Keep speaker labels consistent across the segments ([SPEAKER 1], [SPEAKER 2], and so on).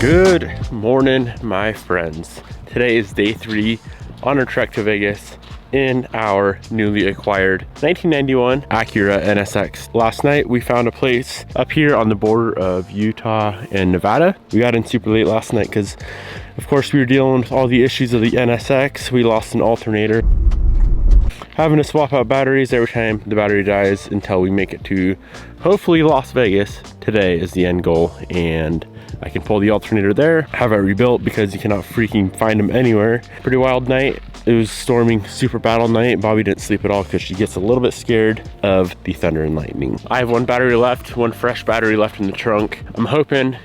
[SPEAKER 1] Good morning, my friends. Today is day 3 on our trek to Vegas in our newly acquired 1991 Acura NSX. Last night we found a place up here on the border of Utah and Nevada. We got in super late last night because of course we were dealing with all the issues of the NSX. We lost an alternator. Having to swap out batteries every time the battery dies until we make it to hopefully Las Vegas. Today is the end goal, and I can pull the alternator there, have it rebuilt because you cannot freaking find them anywhere. Pretty wild night. It was storming super bad all night. Bobby didn't sleep at all because she gets a little bit scared of the thunder and lightning. I have one battery left, one fresh battery left in the trunk. I'm hoping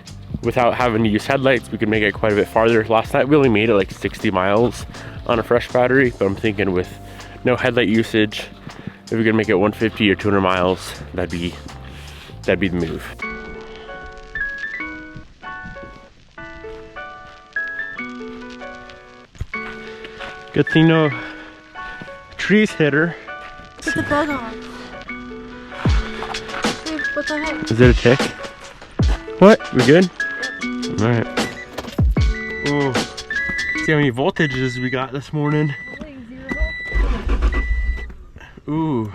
[SPEAKER 1] without having to use headlights, we could make it quite a bit farther. Last night we only made it like 60 miles on a fresh battery, but I'm thinking with no headlight usage, if we could make it 150 or 200 miles, that'd be the move. Good thing no trees hit her.
[SPEAKER 2] Get the bug off. Hey, what the heck?
[SPEAKER 1] Is it a tick? What? We good? Yep. Alright. Oh, see how many voltages we got this morning. Ooh.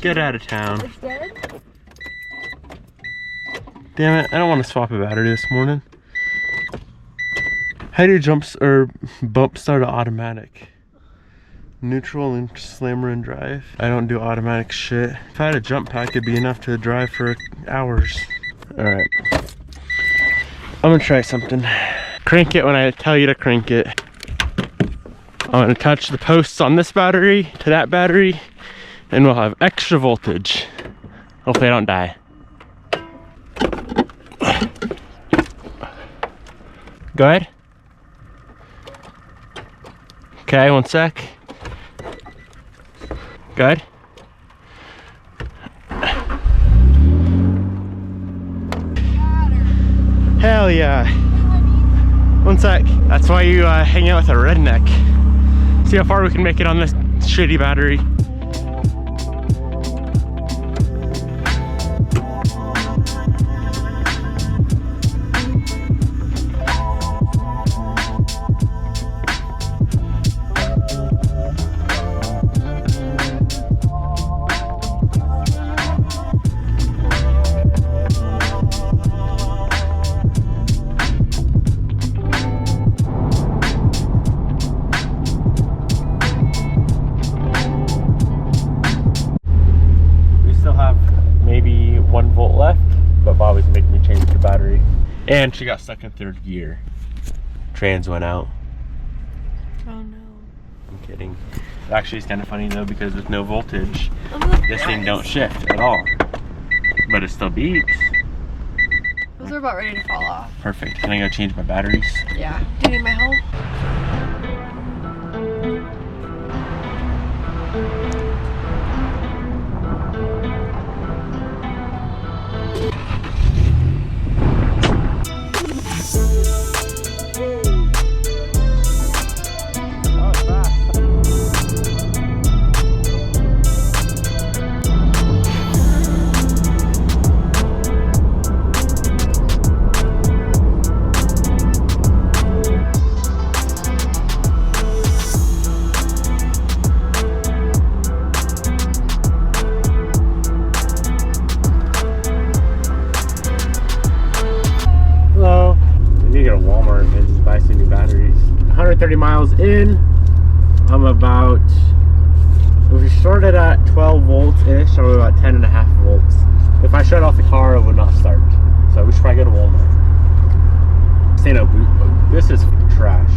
[SPEAKER 1] Get out of town.
[SPEAKER 2] It's dead?
[SPEAKER 1] Damn it, I don't want to swap a battery this morning. How do you bump start an automatic? Neutral and slammer and drive. I don't do automatic shit. If I had a jump pack, it'd be enough to drive for hours. Alright. I'm gonna try something. Crank it when I tell you to crank it. I'm gonna attach the posts on this battery to that battery, and we'll have extra voltage. Hopefully I don't die. Go ahead. Okay, one sec. Good. Hell yeah. One sec. That's why you hang out with a redneck. See how far we can make it on this shitty battery. Maybe 1 volt left, but Bobby's making me change the battery. And she got stuck in 3rd gear. Trans went out.
[SPEAKER 2] Oh no.
[SPEAKER 1] I'm kidding. Actually, it's kind of funny though, because with no voltage, this thing don't shift at all. But it still beeps.
[SPEAKER 2] Those are about ready to fall off.
[SPEAKER 1] Perfect. Can I go change my batteries?
[SPEAKER 2] Yeah. Do you need my help? Hello. I need to go to Walmart and just buy some new batteries. 130 miles in. I'm about, if we started at 12 volts-ish, I'm about 10.5 volts. If I shut off the car, it would not start. So we should probably go to Walmart. Say no, this is trash.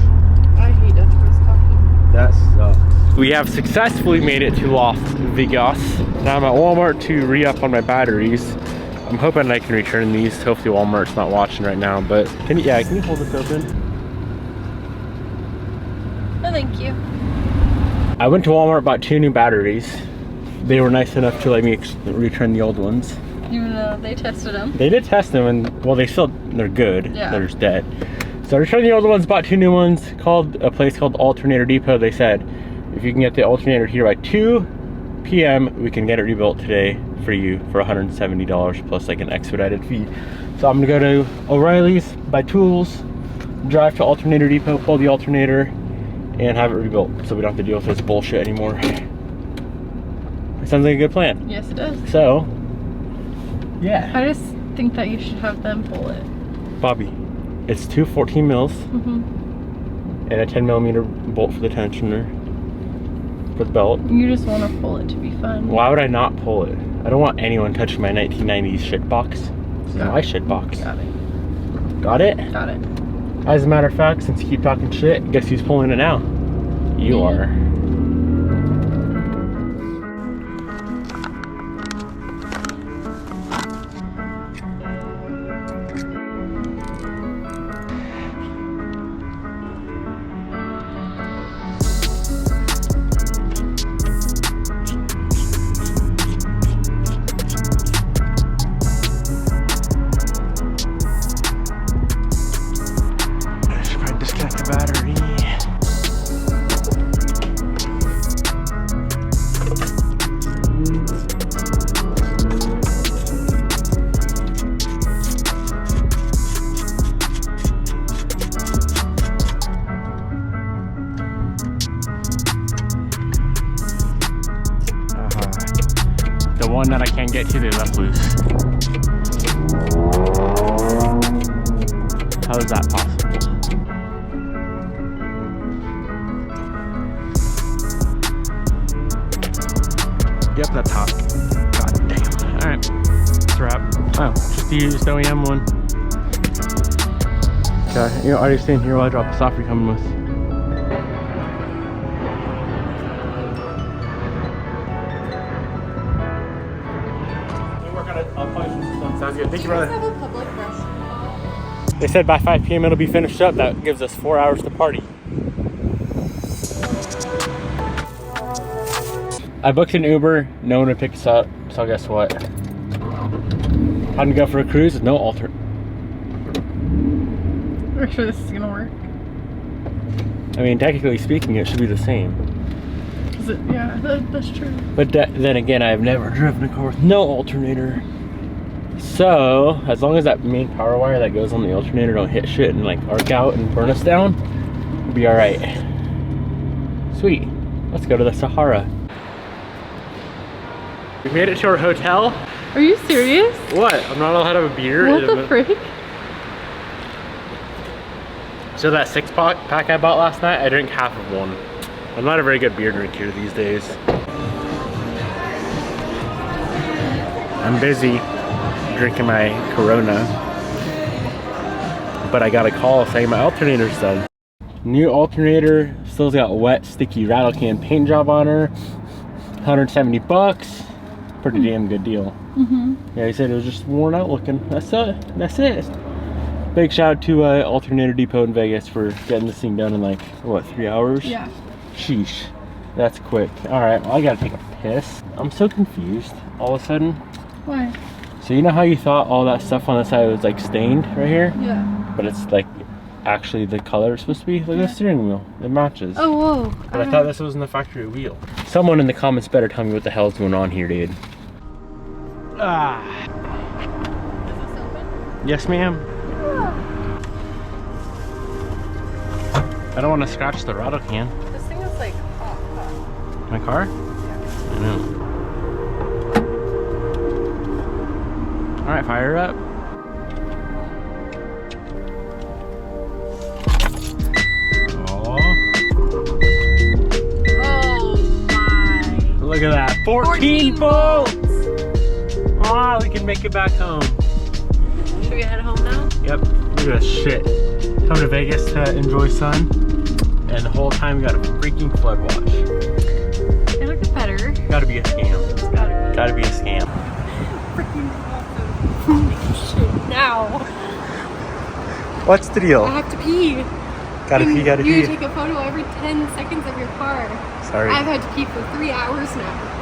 [SPEAKER 2] I hate Dutch Bros coffee.
[SPEAKER 1] That sucks. We have successfully made it to Las Vegas. Now I'm at Walmart to re-up on my batteries. I'm hoping I can return these. Hopefully Walmart's not watching right now, but can you hold this open?
[SPEAKER 2] No, thank you.
[SPEAKER 1] I went to Walmart, bought 2 new batteries. They were nice enough to let me return the old ones.
[SPEAKER 2] Even though they tested them.
[SPEAKER 1] They did test them, and well, they're good.
[SPEAKER 2] Yeah.
[SPEAKER 1] They're just dead. So I returned the old ones, bought 2 new ones, called a place called Alternator Depot. They said, if you can get the alternator here by 2 p.m., we can get it rebuilt today for you for $170 plus like an expedited fee. So I'm gonna go to O'Reilly's, buy tools, drive to Alternator Depot, pull the alternator, and have it rebuilt so we don't have to deal with this bullshit anymore. It sounds like a good plan.
[SPEAKER 3] Yes, it does.
[SPEAKER 1] So, yeah.
[SPEAKER 3] I just think that you should have them pull it.
[SPEAKER 1] Bobby, it's two 14 mils and a 10 millimeter bolt for the tensioner for the belt.
[SPEAKER 3] You just want to pull it to be fun.
[SPEAKER 1] Why would I not pull it? I don't want anyone touching my 1990s shit box. This is my shit box.
[SPEAKER 3] Got it.
[SPEAKER 1] Got it?
[SPEAKER 3] Got it.
[SPEAKER 1] As a matter of fact, since you keep talking shit, guess who's pulling it now? You are. The one that I can't get to, they left loose. How is that possible? Yep, that's hot. God damn. Alright, that's a wrap. Oh, just the used OEM one. Okay, you know, are you staying here while I drop the soft you're coming with? Sounds good. Thank you, brother.
[SPEAKER 3] Have a public restroom.
[SPEAKER 1] They said by 5 p.m. it'll be finished up. That gives us 4 hours to party. I booked an Uber. No one would pick us up. So guess what? Time to go for a cruise with no alter.
[SPEAKER 3] Actually, this is gonna work.
[SPEAKER 1] I mean, technically speaking, it should be the same.
[SPEAKER 3] Is it? Yeah, that's true.
[SPEAKER 1] But then again, I've never driven a car with no alternator. So, as long as that main power wire that goes on the alternator don't hit shit and like arc out and burn us down, we'll be alright. Sweet. Let's go to the Sahara. We made it to our hotel.
[SPEAKER 3] Are you serious?
[SPEAKER 1] What? I'm not allowed to have a beer?
[SPEAKER 3] What the frick?
[SPEAKER 1] So that 6-pack I bought last night, I drank half of one. I'm not a very good beer drinker these days. I'm busy drinking my Corona, but I got a call saying my alternator's done. New alternator, still's got wet, sticky rattle can paint job on her. 170 bucks. Pretty damn good deal. Yeah, he said it was just worn out looking. That's it. That's it. Big shout out to Alternator Depot in Vegas for getting this thing done in like, what, 3 hours?
[SPEAKER 3] Yeah.
[SPEAKER 1] Sheesh. That's quick. Alright, well I gotta take a piss. I'm so confused all of a sudden.
[SPEAKER 3] Why?
[SPEAKER 1] So you know how you thought all that stuff on the side was like stained right here?
[SPEAKER 3] Yeah.
[SPEAKER 1] But it's like actually the color it's supposed to be? Look at the steering wheel. It matches.
[SPEAKER 3] Oh, whoa.
[SPEAKER 1] But I thought this was in the factory wheel. Someone in the comments better tell me what the hell's going on here, dude. Ah.
[SPEAKER 3] Is this open?
[SPEAKER 1] Yes, ma'am.
[SPEAKER 3] Yeah.
[SPEAKER 1] I don't want to scratch the rattle can.
[SPEAKER 3] This thing is like hot.
[SPEAKER 1] My car?
[SPEAKER 3] Yeah.
[SPEAKER 1] I know. Alright, fire her up. Oh
[SPEAKER 3] my.
[SPEAKER 1] Look at that. 14 bolts! Ah, we can make it back home.
[SPEAKER 3] Should we head home now?
[SPEAKER 1] Yep. Look at this shit. Come to Vegas to enjoy sun, and the whole time we got a freaking flood watch.
[SPEAKER 3] They look better.
[SPEAKER 1] Gotta be a scam.
[SPEAKER 3] It's gotta be.
[SPEAKER 1] Gotta be a scam.
[SPEAKER 3] Freaking shit now.
[SPEAKER 1] What's the deal?
[SPEAKER 3] I have to pee.
[SPEAKER 1] Gotta pee, gotta
[SPEAKER 3] You
[SPEAKER 1] pee.
[SPEAKER 3] take a photo every 10 seconds of your car.
[SPEAKER 1] Sorry.
[SPEAKER 3] I've had to pee for 3 hours now.